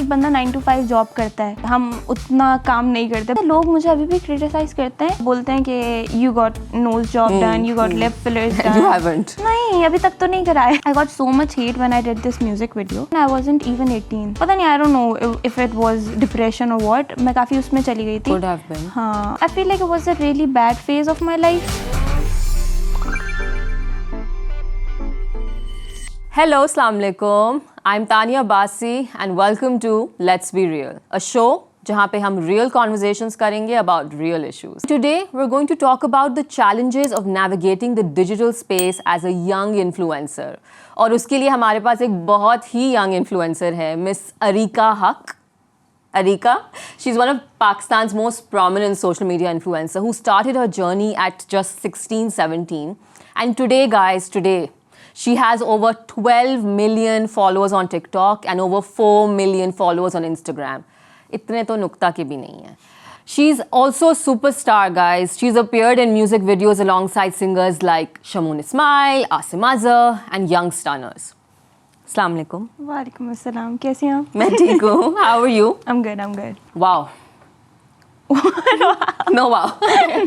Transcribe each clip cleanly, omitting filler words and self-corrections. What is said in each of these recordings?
एक बंदा 9 to 5 job करता है, हम उतना काम नहीं करते। लोग मुझे अभी भी क्रिटिसाइज करते हैं, बोलते हैं कि you got nose job done, you got lip fillers done. You haven't. नहीं, अभी तक तो नहीं कराया। I got so much hate when I did this music video. I wasn't even 18. पता नहीं, I don't know if it was depression or what. मैं काफी उसमें चली गई थी। Could have been. हाँ, I feel like it was a really bad phase of my life. Hello, Assalamu alaikum. I'm Tania Basi and welcome to Let's Be Real, a show जहाँ पे हम real conversations करेंगे about real issues. Today, we're going to talk about the challenges of navigating the digital space as a young influencer. और उसके लिए हमारे पास एक बहुत ही young influencer है, Miss Arika Haq. Arika, she's one of Pakistan's most prominent social media influencer who started her journey at just 16, 17. And today, guys, she has over 12 million followers on TikTok and over 4 million followers on Instagram. इतने तो नुक्ता के भी नहीं है. She's also a superstar, guys. She's appeared in music videos alongside singers like Shamoon Ismail, Asim Azhar and Young Stunners. Assalamu alaikum. वालेकुम अस्सलाम, कैसी हैं आप? मैं ठीक हूँ. How are you? I'm good. Wow. No wow.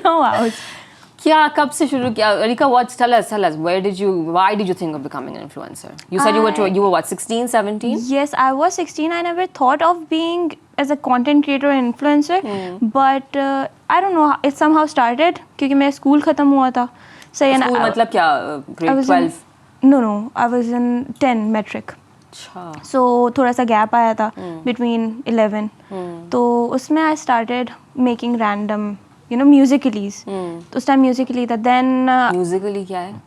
No, wow. क्या कब से शुरू किया? Arika, tell us. Why did you think of becoming an influencer? You said you were what, 16, 17? Yes, I was 16. I never thought of being as a content creator or influencer, but I don't know. It somehow started क्योंकि मेरा school खत्म हुआ था. So school मतलब क्या? Grade 12? No, I was in 10 metric. अच्छा. So थोड़ा सा गैप आया था between 11. तो उसमें I started making random, musicallys. तो उस टाइम musically था. Then Musically क्या है?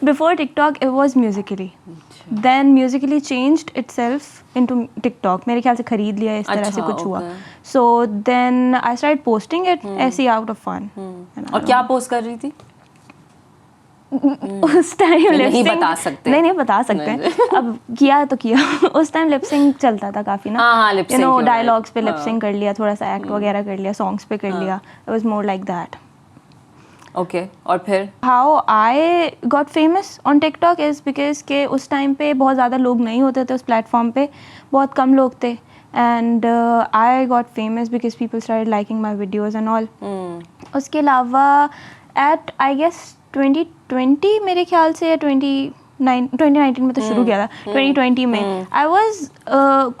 before TikTok it was Musical.ly. Then Musical.ly changed itself into TikTok. मेरे ख्याल से खरीद लिया, इस तरह से कुछ हुआ. So then I started posting it ऐसे out of fun. और क्या पोस्ट कर रही थी? उस टाइम नहीं बता सकते. नहीं बता सकते हैं. अब किया तो किया. उस टाइम लिपसिंग चलता था काफी ना. हाँ, लिपसिंग. डायलॉग्स पे लिपसिंग कर लिया, थोड़ा सा एक्ट वगैरह कर लिया, सॉन्ग्स पे कर लिया. It was more like that. Okay. और फिर How I got famous on TikTok is because के उस टाइम पे बहुत ज़्यादा लोग नहीं होते थे उस प्लेटफॉर्म पे, बहुत कम लोग थे. And I got famous because people started liking my videos and all. उसके अलावा at I guess 2020 मेरे ख्याल से 2019 में तो शुरू किया था. 2020 में I was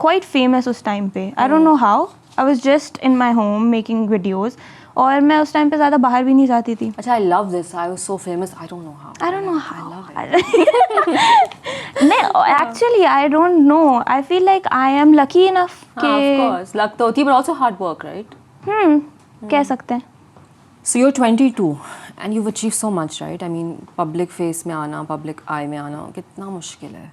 quite famous उस टाइम पे. I don't know how. I was just in my home making videos. और मैं उस टाइम पे ज़्यादा बाहर भी नहीं जाती थी. अच्छा, I love this. I was so famous. I don't know how. I don't know how. I love it. नहीं, actually I don't know. I feel like I am lucky enough हाँ, of course. luck तो होती है, but also hard work, right? कह सकते हैं. So you're 22 and you've achieved so much, right? I mean, public face में आना, public eye में आना, कितना मुश्किल है?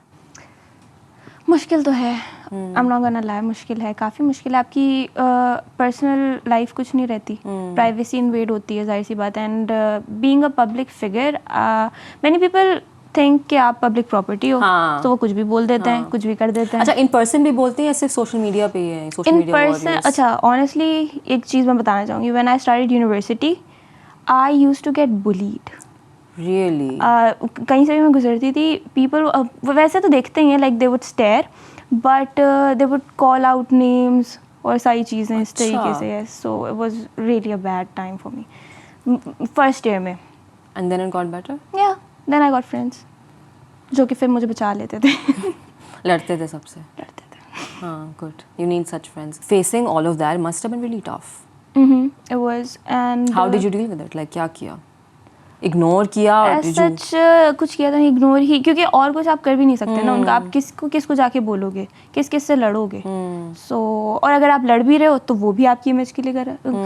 मुश्किल तो है. I'm not gonna lie, मुश्किल है, काफ़ी मुश्किल है. आपकी पर्सनल लाइफ कुछ नहीं रहती, प्राइवेसी इन्वेड होती है, जाहिर सी बात है. And being a public figure, many people think कि आप पब्लिक प्रॉपर्टी हो, तो वो कुछ भी बोल देते हैं, कुछ भी कर देते हैं. अच्छा, इन पर्सन भी बोलते हैं, सिर्फ सोशल मीडिया पे ही है? इन पर्सन, अच्छा, ऑनेस्टली एक चीज़ मैं बताना चाहूँगी. When I started university I used to get bullied. Really? कहीं से भी मैं गुजरती थी, पीपल वैसे तो देखते ही हैं, like they would stare, but they would call out names और सारी चीज़ें इस तरीके से. Yes, so it was really a bad time for me first year में. And then it got better? या देन आई गॉट फ्रेंड्स जो कि फिर मुझे बचा लेते थे. लड़ते थे सबसे? लड़ते थे. हाँ, good. You need such friends. Facing all of that must have been really tough. It was. And how did you deal with it? Like क्या किया? इग्नोर किया? सच कुछ किया था, इग्नोर ही, क्योंकि और कुछ आप कर भी नहीं सकते ना उनका. आप किसको जाके बोलोगे, किस से लड़ोगे? सो और अगर आप लड़ भी रहे हो तो वो भी आपकी इमेज के लिए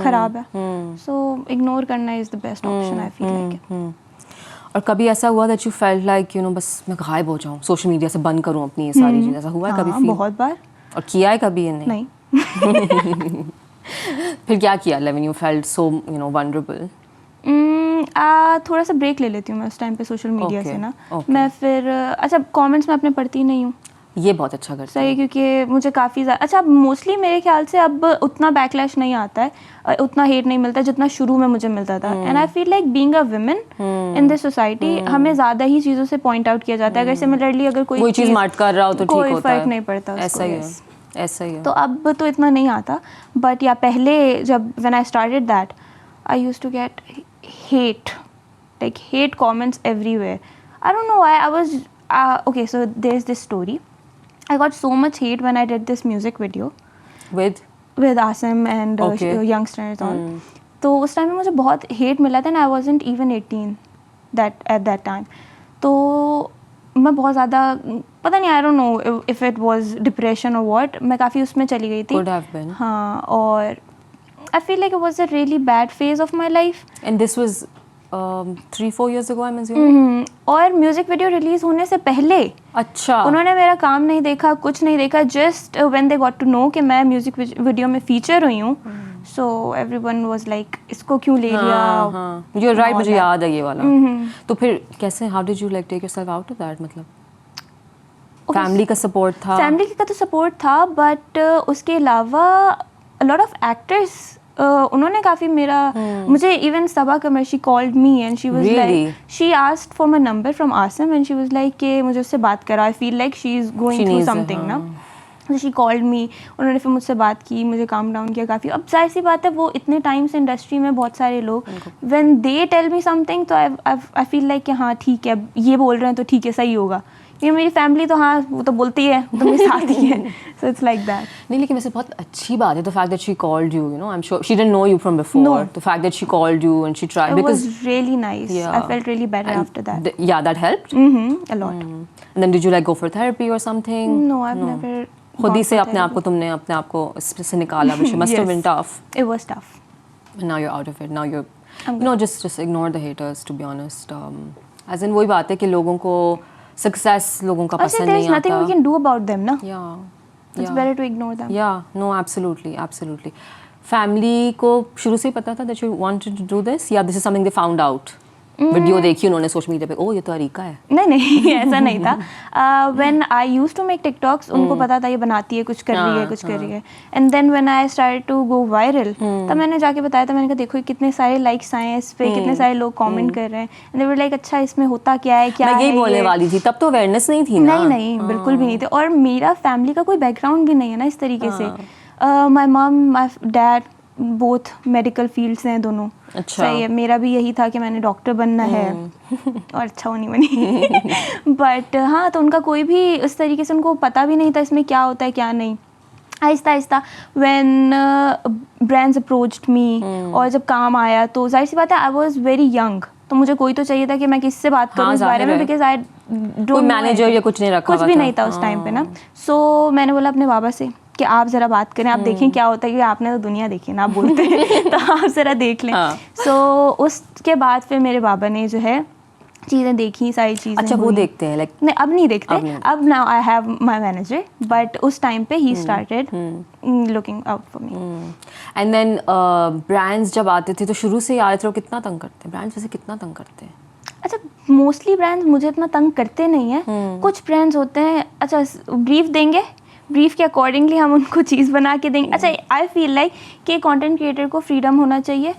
खराब है. सो इग्नोर करना is the best option, I feel like. और कभी ऐसा हुआ that you felt like बस मैं गायब हो जाऊँ, सोशल मीडिया से बंद करूँ अपनी ये सारी चीज़? ऐसा हुआ है कभी? हाँ, बहुत बार. और किया है कभी? नहीं. फिर क्या किया when you felt so vulnerable? थोड़ा सा ब्रेक ले लेती हूँ मैं उस टाइम पे सोशल मीडिया से ना. मैं फिर अच्छा, कमेंट्स में अपने पढ़ती नहीं हूँ. ये बहुत अच्छा करते सही, क्योंकि मुझे काफ़ी ज़्यादा अच्छा, मोस्टली मेरे ख्याल से अब उतना बैकलैश नहीं आता है, उतना हेट नहीं मिलता जितना शुरू में मुझे मिलता था. And I feel like being a women in this society हमें ज़्यादा ही चीज़ों से पॉइंट आउट किया जाता है. अगर सिमिलरली अगर कोई चीज़ मार्ट कर रहा हो तो ठीक होता है, कोई फ़र्क नहीं पड़ता उसको. ऐसा ही है, ऐसा ही है. तो अब तो इतना नहीं आता. बट या पहले जब when I started that I used to get hate comments everywhere. I don't know why. I was okay, so there's this story. I got so much hate when I did this music video with Asim and youngsters on. तो उस time में मुझे बहुत hate मिला था, and I wasn't even 18 at that time. तो मैं बहुत ज़्यादा पता नहीं, I don't know if it was depression or what, मैं काफ़ी उसमें चली गई थी. Could have been. हाँ, और I feel like it was a really bad phase of my life. And this was 3-4 years ago, I'm assuming. और music video release होने से पहले अच्छा, उन्होंने मेरा काम नहीं देखा, कुछ नहीं देखा. Just when they got to know कि मैं म्यूजिक वीडियो में फीचर हुई हूँ, सो एवरीवन वाज लाइक इसको क्यों ले लिया. यू आर राइट, मुझे याद है ये वाला. तो फिर कैसे, how did you like take yourself out of that? मतलब फैमिली का सपोर्ट था? फैमिली का तो सपोर्ट था, बट उसके अलावा अ लॉट ऑफ एक्टर्स उन्होंने काफ़ी मेरा मुझे even Saba Qamar she called me and she was like she asked for my number from Asim and she was like कि मुझे उससे बात करा. I feel like she is going through something ना. तो शी कॉल्ड मी, उन्होंने फिर मुझसे बात की, मुझे काम डाउन किया काफ़ी. अब जाहिर सी बात है, वो इतने टाइम से इंडस्ट्री में बहुत सारे लोग when they tell me something तो आई फील लाइक कि हाँ ठीक है, ये बोल रहे हैं तो ठीक है, सही होगा. ये मेरी फैमिली तो हाँ वो तो बोलती है, तो मेरे साथ ही है. So it's like that. नहीं, लेकिन वैसे बहुत अच्छी बात है the fact that she called you, you know. I am sure she didn't know you from before. The fact that she called you and she tried, because it was really nice. I felt really better after that. Yeah that helped a lot. And then did you like go for therapy or something? No, I have never. खुद ही से अपने आप को इससे निकाला, which must have been tough. It was tough. And now you're out of it. Now you're just ignore the haters, to be honest. As in वही बात है कि लोगों को success लोगों का पसंद नहीं आता. There's nothing we can do about them, ना. Yeah. It's better to ignore them. Yeah. No, absolutely. Family को शुरू से ही पता था that you wanted to do this? Yeah, this is something they found out. Video देखी उन्होंने social media पे, ओह ये तो अरीका है. नहीं ऐसा नहीं था. When I used to make TikToks, उनको पता था ये बनाती है, कुछ कर रही है. And then when I started to go viral, तब मैंने जाके बताया था, मैंने कहा देखो कितने सारे लाइक्स आए हैं इस पे, कितने सारे लोग कमेंट कर रहे हैं. एंड दे वर लाइक अच्छा इसमें होता क्या है, क्या है. मैं यही बोलने वाली थी, तब तो अवेयरनेस नहीं थी ना. नहीं बिल्कुल भी नहीं थी. और मेरा फैमिली का कोई बैकग्राउंड भी नहीं है ना इस तरीके से. माई मम my dad both medical field से हैं दोनों. अच्छा. सही है, मेरा भी यही था कि मैंने डॉक्टर बनना है और अच्छा होनी बनी. बट हाँ, तो उनका कोई भी उस तरीके से उनको पता भी नहीं था इसमें क्या होता है क्या नहीं. आहिस्ता व्हेन ब्रांड्स अप्रोच्ड मी और जब काम आया तो जाहिर सी बात है आई वाज वेरी यंग, तो मुझे कोई तो चाहिए था कि मैं किससे बात करूँ इस बारे में, बिकॉज आई डोंट मैनेजर या कुछ नहीं रखा, कुछ भी नहीं था उस टाइम पे ना. सो मैंने बोला अपने बाबा से कि आप ज़रा बात करें, आप देखें क्या होता है, क्योंकि आपने तो दुनिया देखी ना, आप बोलते हैं तो आप ज़रा देख लें. सो उसके बाद फिर मेरे बाबा ने जो है चीज़ें देखी, सारी चीज़ें. अच्छा, वो देखते हैं? लाइक नहीं, अब नहीं देखते. अब now I have my manager, but उस टाइम पे ही started looking out for me. And then brands जब आते थे तो शुरू से ही आ रहे थे, कितना तंग करते हैं ब्रांड्स? वैसे कितना तंग करते हैं? अच्छा, मोस्टली ब्रांड्स मुझे इतना तंग करते नहीं है. कुछ ब्रांड्स होते हैं, अच्छा ब्रीफ देंगे, ब्रीफ के अकॉर्डिंगली हम उनको चीज़ बना के देंगे. अच्छा, आई फील लाइक कि कंटेंट क्रिएटर को फ्रीडम होना चाहिए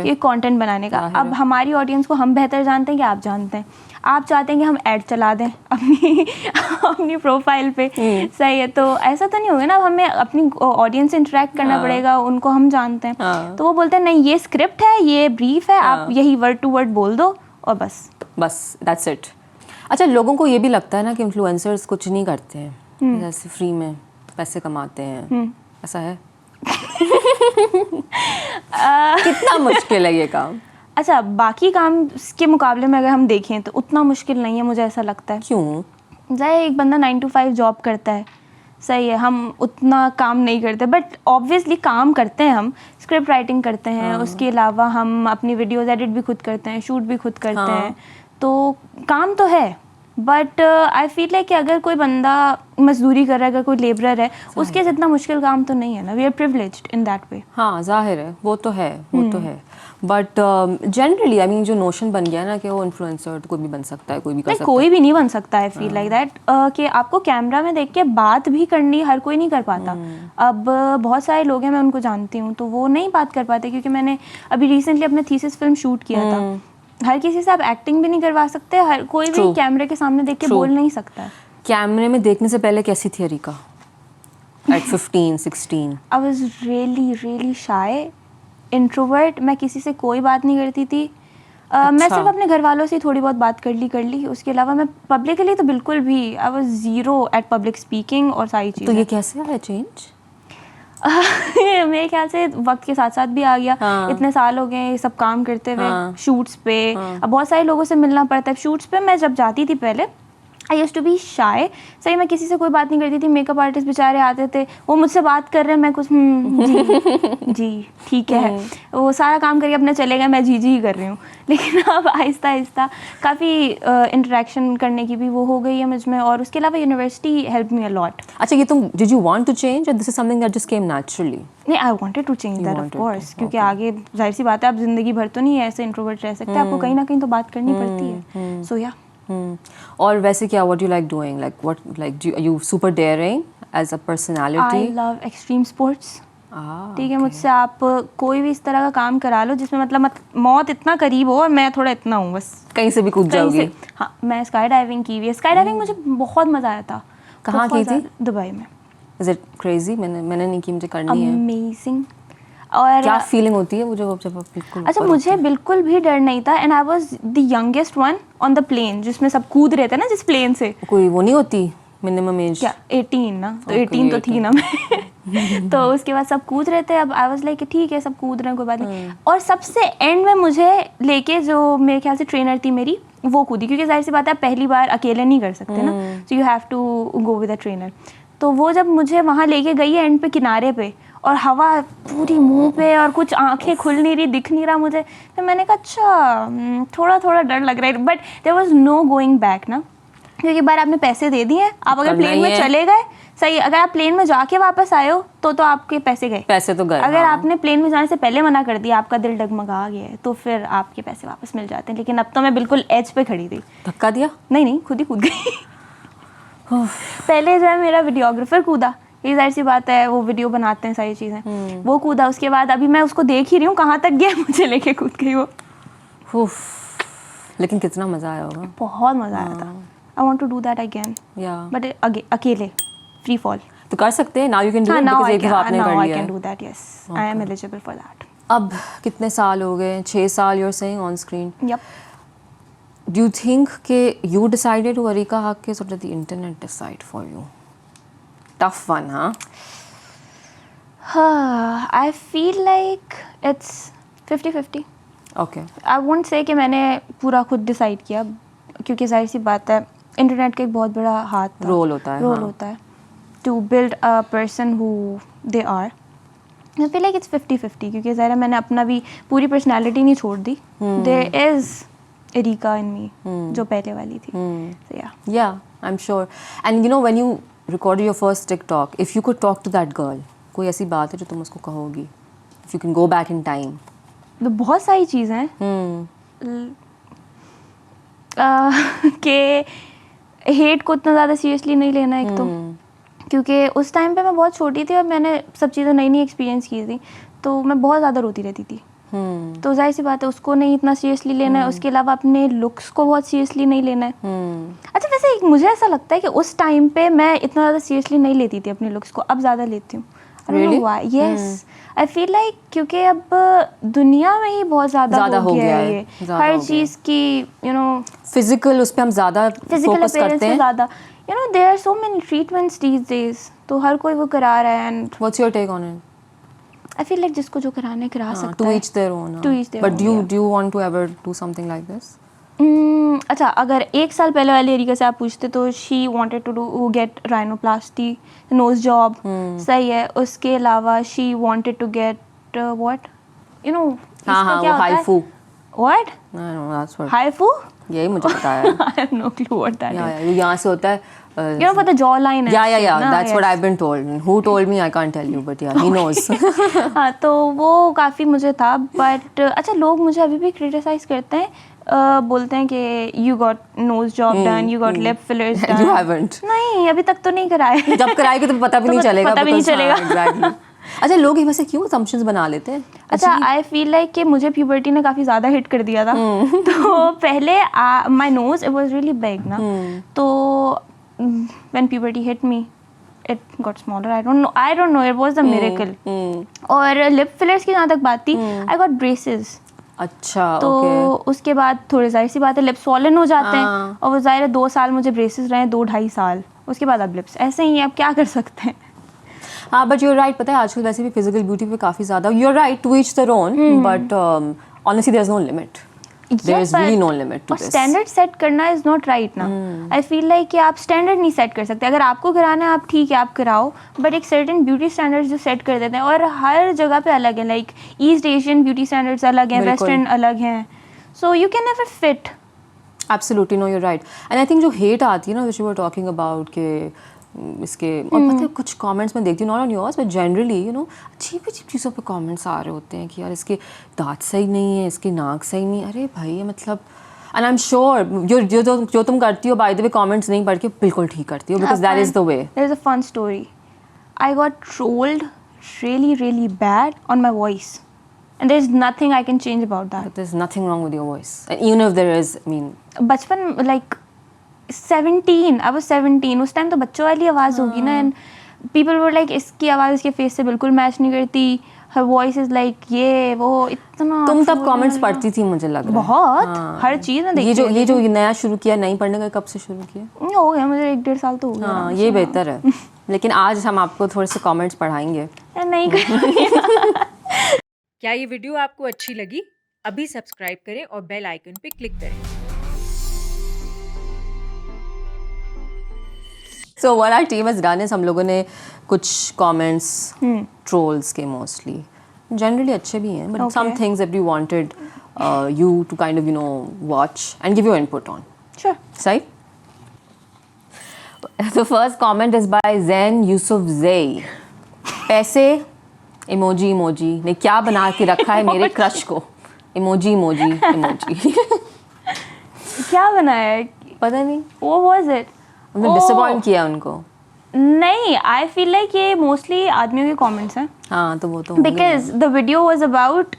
ये कंटेंट बनाने का. अब हमारी ऑडियंस को हम बेहतर जानते हैं कि आप जानते हैं. आप चाहते हैं कि हम ऐड चला दें अपनी प्रोफाइल पे. सही है, तो ऐसा तो नहीं होगा ना. हमें अपनी ऑडियंस से इंटरेक्ट करना पड़ेगा, उनको हम जानते हैं. तो वो बोलते हैं नहीं, ये स्क्रिप्ट है, ये ब्रीफ है, आप यही वर्ड टू वर्ड बोल दो और बस दैट्स इट. अच्छा, लोगों को ये भी लगता है ना कि इन्फ्लुएंसर्स कुछ नहीं करते हैं, जैसे फ्री में पैसे कमाते हैं. ऐसा है? कितना मुश्किल है ये काम? अच्छा, बाकी काम के मुकाबले में अगर हम देखें तो उतना मुश्किल नहीं है, मुझे ऐसा लगता है. क्यों? जैसे एक बंदा 9 to 5 जॉब करता है, सही है, हम उतना काम नहीं करते, बट ऑब्वियसली काम करते हैं. हम स्क्रिप्ट राइटिंग करते हैं, उसके अलावा हम अपनी वीडियोज़ एडिट भी खुद करते हैं, शूट भी खुद करते हैं. तो काम तो है, बट आई फील लाइक कि अगर कोई बंदा मजदूरी कर रहा है, अगर कोई लेबरर है, उसके जितना मुश्किल काम तो नहीं है ना. We are privileged in that way. हाँ जाहिर है, वो तो है, वो तो है. बट जनरली आई मीन जो नोशन बन गया ना कि वो इन्फ्लुएंसर तो कोई भी बन सकता है, कोई भी कर सकता है. कोई भी नहीं बन सकता. आई फील लाइक दैट कि आपको कैमरा में देख के बात भी करनी हर कोई नहीं कर पाता. अब बहुत सारे लोग हैं, मैं उनको जानती हूँ, तो वो नहीं बात कर पाते. क्योंकि मैंने अभी रिसेंटली अपने थीसिस फिल्म शूट किया था. हर किसी से आप एक्टिंग भी नहीं करवा सकते. हर कोई भी कैमरे के सामने देख के बोल नहीं सकता है. कैमरे में देखने से पहले कैसी थी Arika at 15, 16? I was really shy, introvert. मैं किसी से कोई बात नहीं करती थी. मैं सिर्फ अपने घर वालों से थोड़ी बहुत बात कर ली. उसके अलावा मैं पब्लिकली तो बिल्कुल भी, I was zero eight public speaking और सारी चीज़ें. तो ये कैसे आया चेंज? मेरे ख्याल से वक्त के साथ साथ भी आ गया. इतने साल हो गए ये सब काम करते हुए. शूट्स पे अब बहुत सारे लोगों से मिलना पड़ता है. शूट्स पे मैं जब जाती थी पहले, I used to be shy. सही, मैं किसी से कोई बात नहीं करती थी. मेकअप आर्टिस्ट बेचारे आते थे, वो मुझसे बात कर रहे हैं, मैं कुछ जी जी ठीक है, वो सारा काम करके अपने चले गए, मैं जी ही कर रही हूँ. लेकिन अब आहिस्ता आहिस्ता काफ़ी इंटरेक्शन करने की भी वो हो गई है मुझ में. और उसके अलावा university help me a lot. अच्छा, ये तुम did you want to change or this is something that just came naturally? नहीं, I wanted to change that of course. क्योंकि आगे जाहिर सी बात है, आप जिंदगी भर तो नहीं ऐसे इंट्रोवर्ट रह सकते. आपको कहीं ना कहीं तो बात करनी पड़ती है. सो या. और वैसे क्या, what do you like doing? Are you super daring as a personality? I love extreme sports. ठीक है, मुझसे आप कोई भी इस तरह का काम करा लो जिसमें मतलब मौत इतना करीब हो और मैं थोड़ा इतना हूँ, बस कहीं से भी कूद जाओगी. हाँ, मैं स्काई डाइविंग की हुई है. स्काई डाइविंग मुझे बहुत मज़ा आया था. कहाँ की थी? दुबई में. Is it crazy? मैंने नहीं की, मुझे करनी है. Amazing. और क्या फीलिंग होती है वो जब बिल्कुल? अच्छा, मुझे बिल्कुल भी डर नहीं था. And I was the youngest one on the plane, जिसमें सब कूद रहे थे ना जिस प्लेन से. कोई वो नहीं होती मिनिमम एज? क्या 18 ना? तो 18 तो थी ना मैं. तो उसके बाद सब कूद रहे थे. अब आई वाज लाइक ठीक है, सब कूद रहे हैं, कोई बात नहीं. और सबसे एंड में मुझे लेके जो मेरे ख्याल से ट्रेनर थी मेरी, वो कूदी. क्योंकि जाहिर सी बात है, आप पहली बार अकेले नहीं कर सकते ना, so you have to go with a trainer. तो वो जब मुझे वहाँ लेके गई है एंड पे किनारे पे, और हवा पूरी मुंह पे, और कुछ आंखें खुल नहीं रही, दिख नहीं रहा मुझे. फिर मैंने कहा अच्छा, थोड़ा थोड़ा डर लग रहा है. But there was no going back ना. क्योंकि एक बार आपने पैसे दे दिए, आप अगर प्लेन में चले गए, सही, अगर आप प्लेन में जाके वापस आए हो तो आपके पैसे गए. पैसे तो गए. अगर आपने प्लेन में जाने से पहले मना कर दिया, आपका दिल डगमगा गया है, तो फिर आपके पैसे वापस मिल जाते हैं. लेकिन अब तो मैं बिल्कुल एज पे खड़ी थी. धक्का दिया? नहीं, खुद ही कूद गई. पहले जो है मेरा वीडियोग्राफर कूदा. ये जाहिर सी बात है, वो वीडियो बनाते हैं सारी चीज़ें. वो कूदा. उसके बाद अभी मैं उसको देख ही रही हूँ कहाँ तक गया, मुझे लेके कूद गई वो. लेकिन कितना मज़ा आया होगा. बहुत मज़ा आया था. I want to do that again, but अकेले फ्री फॉल तो कर सकते हैं. Now you can do it because एक दफा आपने कर लिया. I can do that. Yes, I am eligible for that. अब कितने साल हो गए? 6 साल you are saying on screen. Yup. Do you think that you decided to Arika Haqqis, or did the internet decide for you? Tough one, huh? I feel like it's 50-50. Okay. I won't say कि मैंने पूरा खुद decide किया, क्योंकि जाहिर सी बात है, internet का एक बहुत बड़ा हाथ था. रोल होता है to build a person who they are. I feel like it's 50-50, क्योंकि ज़ाहिर है मैंने अपना भी पूरी पर्सनैलिटी नहीं छोड़ दी. There is Erika in me, जो पहले वाली थी. So yeah, I'm sure. And you know, when you recorded your first TikTok, if you could talk to that girl, कोई ऐसी बात है जो तुम उसको कहोगी? If you can go back in time. तो बहुत सारी चीज़ें हैं कि हेट को इतना ज़्यादा सीरियसली नहीं लेना. एक तो क्योंकि उस टाइम पे मैं बहुत छोटी थी और मैंने सब चीज़ें नई एक्सपीरियंस की थी, तो मैं बहुत ज़्यादा रोती रहती थी. तो जाहिर सी बात है, उसको नहीं इतना सीरियसली लेना है. उसके अलावा अपने लुक्स को बहुत सीरियसली नहीं लेना है. अच्छा, वैसे मुझे ऐसा लगता है कि उस टाइम पे मैं इतना ज़्यादा सीरियसली नहीं लेती थी अपने लुक्स को. अब ज़्यादा लेती हूँ. यस, आई फील लाइक क्योंकि अब दुनिया में ही बहुत ज़्यादा हो गया है ये हर चीज़ की, यू नो, फिजिकल, उस पर हम ज़्यादा फोकस करते हैं. ज़्यादा, you know, there are so many treatments these days, तो हर कोई वो करा रहा है. And what's your take on it? I feel like जिसको जो कराने करा सकता है. To each their own. To each their own. But do you want to ever do something like this? अच्छा, अगर 1 साल पहले वाली एरिका से आप पूछते तो she wanted to do get rhinoplasty, nose job. सही है. उसके अलावा she wanted to get what? You know, हाँ, क्या होता है? HIFU. What? I don't know, that's what. HIFU? यही मुझे पता है. I have no clue what that is. ये यहाँ से होता है. You know, for the jawline. Yeah. That's what I've been told. Who told me? I can't tell you, but yeah, he knows. हाँ, तो वो काफ़ी मुझे था. बट अच्छा, लोग मुझे अभी भी क्रिटिसाइज करते हैं, बोलते हैं कि you got nose job done, you got lip fillers done. You haven't. नहीं, अभी तक तो नहीं कराए. जब कराएगी तो पता भी नहीं चलेगा. पता भी नहीं चलेगा. Exactly. अच्छा, लोग वैसे क्यों assumptions बना लेते हैं? अच्छा, आई फील लाइक कि मुझे प्यूबर्टी ने काफ़ी ज़्यादा हिट कर दिया था. तो पहले my nose it was really big ना, तो when puberty hit me it got smaller. I don't know, it was a miracle. और lip fillers की जहाँ तक बात थी, I got braces. अच्छा, तो उसके बाद थोड़ी जाहिर सी बात है लिप्स swollen हो जाते हैं, और वो जाहिर है 2 साल मुझे ब्रेसेस रहे, 2-2.5 साल. उसके बाद अब लिप्स ऐसे ही, आप क्या कर सकते हैं. हाँ, बट यूर राइट. पता है आजकल वैसे भी फिजिकल ब्यूटी पे काफ़ी ज़्यादा, you're right, to each their own, but honestly there is no limit. There is really no limit to this. Standard set करना इज नॉट राइट ना. आई फील लाइक कि आप स्टैंडर्ड नहीं सेट कर सकते. अगर आपको कराना है, आप ठीक है, आप कराओ, बट एक सर्टेन ब्यूटी स्टैंडर्ड्स जो सेट कर देते हैं, और हर जगह पे अलग है. Like east Asian beauty standards अलग हैं, वेस्टर्न अलग हैं, so you can never fit. Absolutely, no, you're right. And I think जो hate आती है ना, which you were talking about के इसके, और पता है कुछ कमेंट्स में देखती हूँ, not on yours but generally you know, अजीब अजीब चीज़ों पे कमेंट्स आ रहे होते हैं कि यार इसके दांत सही नहीं है, इसकी नाक सही नहीं. अरे भाई, ये मतलब, एंड आई एम श्योर जो तुम करती हो बाय द वे कमेंट्स नहीं पढ़ के बिल्कुल ठीक करती हो, because that is the way. There is a fun story. I got trolled really bad on my voice, and there's nothing I can change about that. But there's nothing wrong with your voice, and even if there is, I mean, बचपन like 17, I was 17, उस time तो बच्चों वाली आवाज़ होगी ना, and people were like इसकी आवाज़ इसके फेस से बिल्कुल मैच नहीं करती, हर वॉइस इज लाइक ये वो. इतना तुम तब कमेंट्स पढ़ती थी मुझे लग रहा है. बहुत, हर चीज़ में देखती. ये जो नया शुरू किया, नहीं पढ़ने का कब से शुरू किया? हो गया मुझे 1-1.5 साल तो हो गया. हाँ, ये बेहतर है. लेकिन आज हम आपको थोड़े से कमेंट्स पढ़ाएंगे. नहीं क्या ये वीडियो आपको अच्छी लगी? अभी सब्सक्राइब करें और बेल आइकन पे क्लिक करें. So what our team has done is हम लोगों ने कुछ comments trolls के mostly, generally अच्छे भी हैं, but some things that we wanted you to kind of, you know, watch and give your input on. Sure. Right? The first comment is by Zen Yusuf Zay. पैसे emoji ने क्या बना के रखा है मेरे क्रश को. emoji. क्या बनाया है? पता नहीं. What was it? हमने डिसअपॉइंट किया उनको. नहीं, आई फील लाइक ये मोस्टली आदमियों के कमेंट्स हैं. हाँ, तो वो तो because the video was about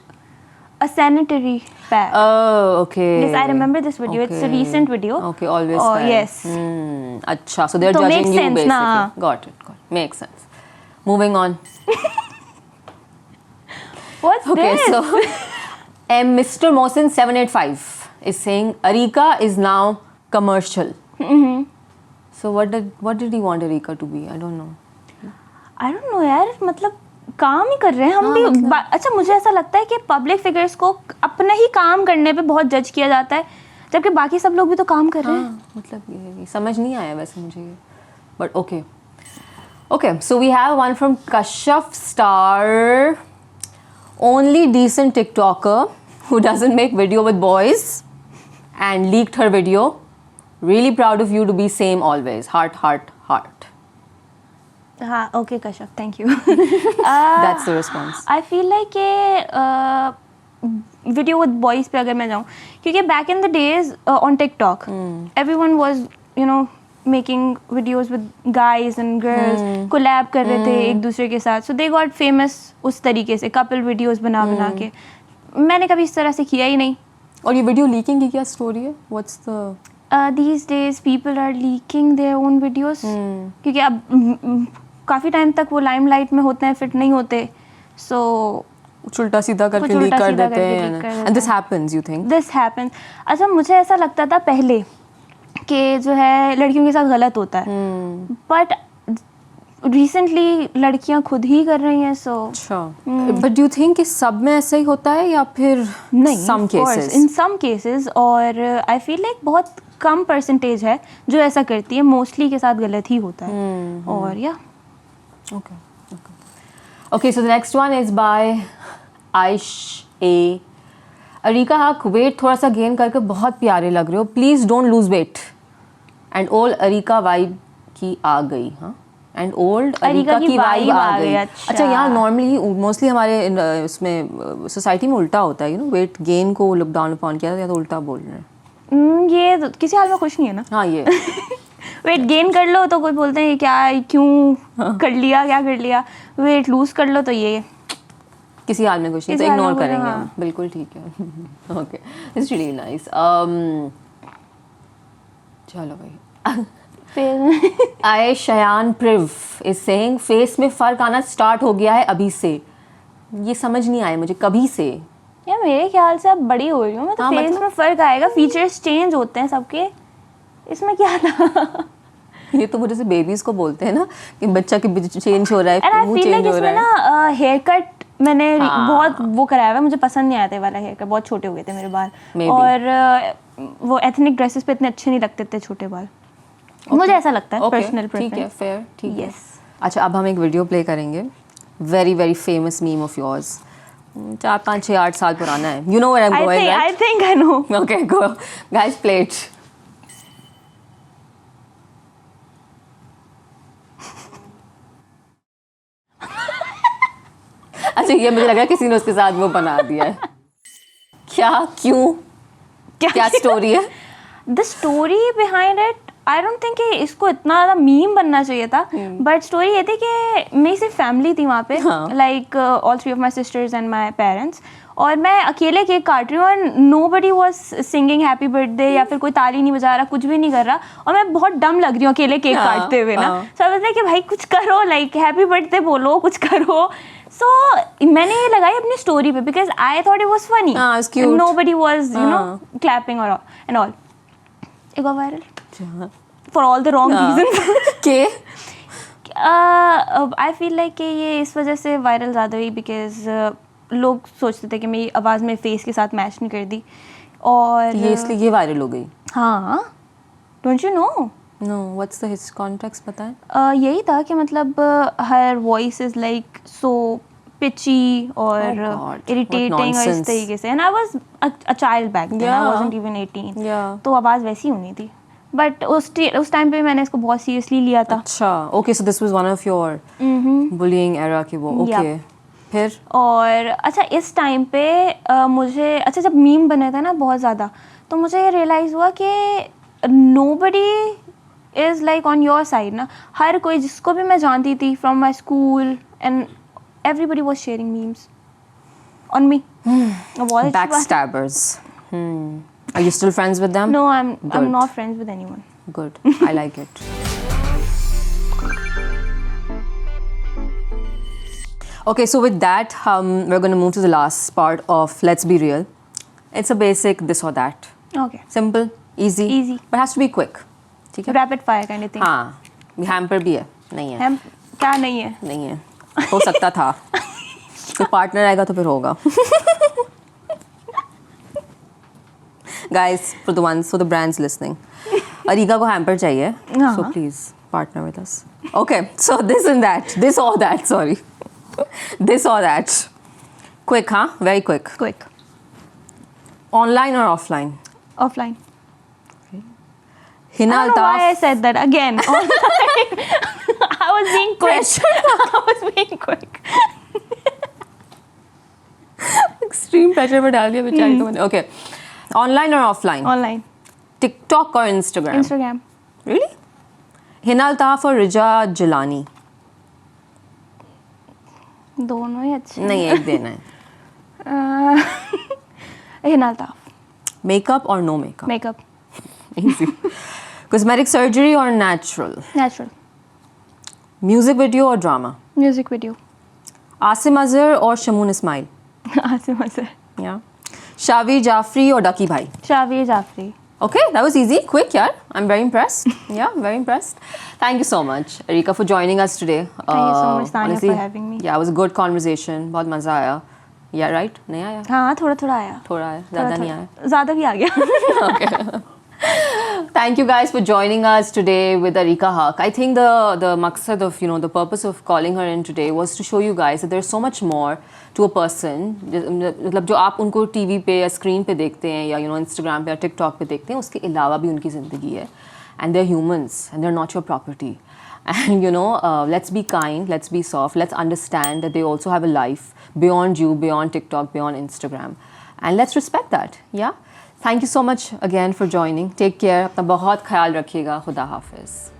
a sanitary pad. Okay. Yes, I remember this video. It's a recent video. Okay, always. Oh, yes. अच्छा, so they're तो judging makes you sense basically. ना. Got it. Makes sense. Moving on. What's Okay, this? so Mr. Mohsin 785 is saying Arika is now commercial. So what did he want Arika to be? I don't know. I don't know यार, मतलब काम ही कर रहे हैं हम भी. अच्छा, मुझे ऐसा लगता है कि पब्लिक फिगर्स को अपने ही काम करने पे बहुत जज किया जाता है, जबकि बाकी सब लोग भी तो काम कर रहे हैं. मतलब ये समझ नहीं आया वैसे मुझे ये, but okay, so we have one from Kashyap Star, only decent TikToker who doesn't make video with boys and leaked her video. Really proud of you to be same always. Heart. हाँ, okay Kashyap, thank you. That's the response. I feel like video with boys पे अगर मैं जाऊँ, क्योंकि back in the days on TikTok everyone was you know making videos with guys and girls, collab कर रहे थे एक दूसरे के साथ, सो दे गॉट फेमस उस तरीके से, कपल वीडियोस बना के. मैंने कभी इस तरह से किया ही नहीं. और ये वीडियो लीकिंग की क्या स्टोरी है? What's the these days people are leaking their own videos, क्योंकि अब काफ़ी टाइम तक वो लाइमलाइट में होते हैं, फिट नहीं होते, सो उल्टा सीधा करके लीक कर देते हैं. And this happens, you think? This happens. अच्छा, मुझे ऐसा लगता था पहले कि जो है लड़कियों के साथ गलत होता है, बट रिसेंटली लड़कियां खुद ही कर रही हैं. सो अच्छा, बट डू यू थिंक कि सब में ऐसा ही होता है या फिर नहीं? सम केसेस, इन सम केसेस, और आई फील लाइक बहुत कम परसेंटेज है जो ऐसा करती है, मोस्टली के साथ गलत ही होता है. और या Okay, so the next one is by Aish A. अरीका हक, वेट थोड़ा सा गेन करके बहुत प्यारे लग रहे हो, please don't lose weight. And old अरीका वाइब की आ गई। हाँ, एंड ओल्ड अरीका की वाइब आ गई। अच्छा, यहाँ नॉर्मली मोस्टली हमारे इसमें सोसाइटी में उल्टा होता है, यू नो, वेट गेन को लुक डाउन अपॉन किया या तो उल्टा बोल रहे हैं। ये तो किसी हाल में खुश नहीं है ना। हाँ, ये वेट गेन कर लो तो कोई बोलते हैं क्या क्यों कर लिया, क्या कर लिया। वेट लूज कर लो तो ये किसी हाल में कुछ नहीं, तो किसी हाल इग्नोर में करेंगे हाँ। हम। बिल्कुल ठीक है। Okay, it's really nice. चलो भाई। फिर आए Shayan prev is saying face में फर्क आना स्टार्ट हो गया है अभी से। ये समझ नहीं आया मुझे, कभी से? यार मेरे ख्याल से अब बड़ी हो रही हूँ मैं, तो हाँ, फेस मतलब? में फर्क आएगा, फीचर्स चेंज होते हैं सबके, इसमें क्या था। ये तो वो जैसे बेबीज को बोलते हैं ना कि बच्चा के चेंज हो रहा एंड है, आई मुंह फील चेंज लाइक हो इसमें रहा है। ना हेयर कट मैंने हाँ। बहुत वो कराया हुआ है, मुझे पसंद नहीं आया था ये वाला हेयर कट, बहुत छोटे हो गए थे मेरे बाल। Maybe. और वो एथनिक ड्रेसेस पे इतने अच्छे नहीं लगते थे छोटे बाल। मुझे ऐसा लगता है, ओके, पर्सनल ठीक है, प्रेफरेंस। फेयर, ठीक है। Yes. अच्छा, अब हम एक वीडियो प्ले करेंगे, very very famous meme of yours, 4, 5, 6, 8 साल पुराना है। You know where I am going, I think I know. Okay, go guys, play it. अच्छा, ये मुझे लगा किसी ने उसके साथ वो बना दिया है। क्या, क्यों, क्या स्टोरी है? The story behind it, I don't think कि इसको इतना ज़्यादा मीम बनना चाहिए था, बट स्टोरी ये थी कि मेरी सिर्फ फैमिली थी वहाँ पे, like all 3 of my sisters and my parents, और मैं अकेले केक काट रही हूँ और nobody was singing happy birthday या फिर कोई ताली नहीं बजा रहा, कुछ भी नहीं कर रहा, और मैं बहुत डम लग रही हूँ अकेले केक काटते हुए ना। सो आई वाज लाइक कि भाई कुछ करो, लाइक हैप्पी बर्थडे बोलो, कुछ करो। सो मैंने ये लगाई अपनी स्टोरी पे because I thought it was funny, nobody was you know clapping और and all. It got viral for all the wrong reasons. के आई फील लाइक कि ये इस वजह से वायरल ज़्यादा हुई बिकॉज लोग सोचते थे कि मेरी आवाज़ मेरे फेस के साथ मैच नहीं कर दी, और ये इसलिए ये वायरल हो गई। हाँ, don't you know? No, what's the history, context पता है? यही था कि मतलब हर voice is like so pitchy और Oh God, what इरिटेटिंग और इस nonsense. तरीके से, and I was a child back then, I Yeah. Wasn't even 18, Yeah. तो आवाज़ वैसी होनी थी, बट उस टाइम पे मैंने इसको बहुत सीरियसली लिया था। अच्छा, okay, so this was one of your bullying era की वो, ओके। फिर और अच्छा, इस टाइम पे मुझे, अच्छा जब मीम बने थे ना बहुत ज़्यादा, तो मुझे ये रियलाइज़ हुआ कि nobody is like on your side ना। हर कोई, जिसको भी मैं जानती थी from my school and everybody was sharing memes on me. backstabbers. Are you still friends with them? No, I'm Good. not friends with anyone. Good. I like it. Okay, so with that, we're going to move to the last part of Let's Be Real. It's a basic this or that. Okay. Simple, easy. Easy. But has to be quick. ठीक है? Rapid fire kind of thing. हाँ, hamper भी है? नहीं है? हम क्या नहीं है? नहीं है, हो सकता था। कोई पार्टनर आएगा तो फिर होगा। Guys, for the brands listening, Ariga को hamper चाहिए, so please partner with us. Okay, so this or that, sorry, this or that. Quick, huh? Very quick. Quick. Online or offline? Offline. Hina I don't know why I Altaf. said that again. Online. I was being quick. I was being quick. Extreme pressure में डाल दिया बेचारी को मैंने. Okay, online or offline? Online. TikTok or Instagram? Instagram. Really? Hina Altaf or Rija Jilani? दोनों ही अच्छे नहीं, एक देना है. Hina Altaf. Makeup or no makeup? Makeup. Easy. Cosmetic surgery or natural? Natural. Music video or drama? Music video. Asim Azhar or Shamoon Ismail? Asim Azhar. Yeah. Shavi Jafri or Ducky Bhai? Shavi Jafri. Okay, that was easy, quick, yeah. I'm very impressed. Yeah, very impressed. Thank you so much, Arika, for joining us today. Thank you so much, Tanya, honestly, for having me. Yeah, it was a good conversation. बहुत मज़ा आया. Yeah, right? नहीं आया? हाँ, थोड़ा थोड़ा आया. थोड़ा आया, ज़्यादा नहीं आया. ज़्यादा भी आ गया. Okay. thank you guys for joining us today with Arika Haq. I think the maqsad of, the purpose of calling her in today was to show you guys that there's so much more to a person. मतलब जो आप उनको TV पे या screen पे देखते हैं या इंस्टाग्राम पे या टिकटॉक पे देखते हैं, उसके अलावा भी उनकी ज़िंदगी है. And they're humans and they're not your property. And let's be kind, let's be soft, let's understand that they also have a life beyond you, beyond TikTok, beyond Instagram. And let's respect that. Yeah. Thank you so much again for joining. Take care. अपना बहुत ख्याल रखिएगा. खुदा हाफिज़.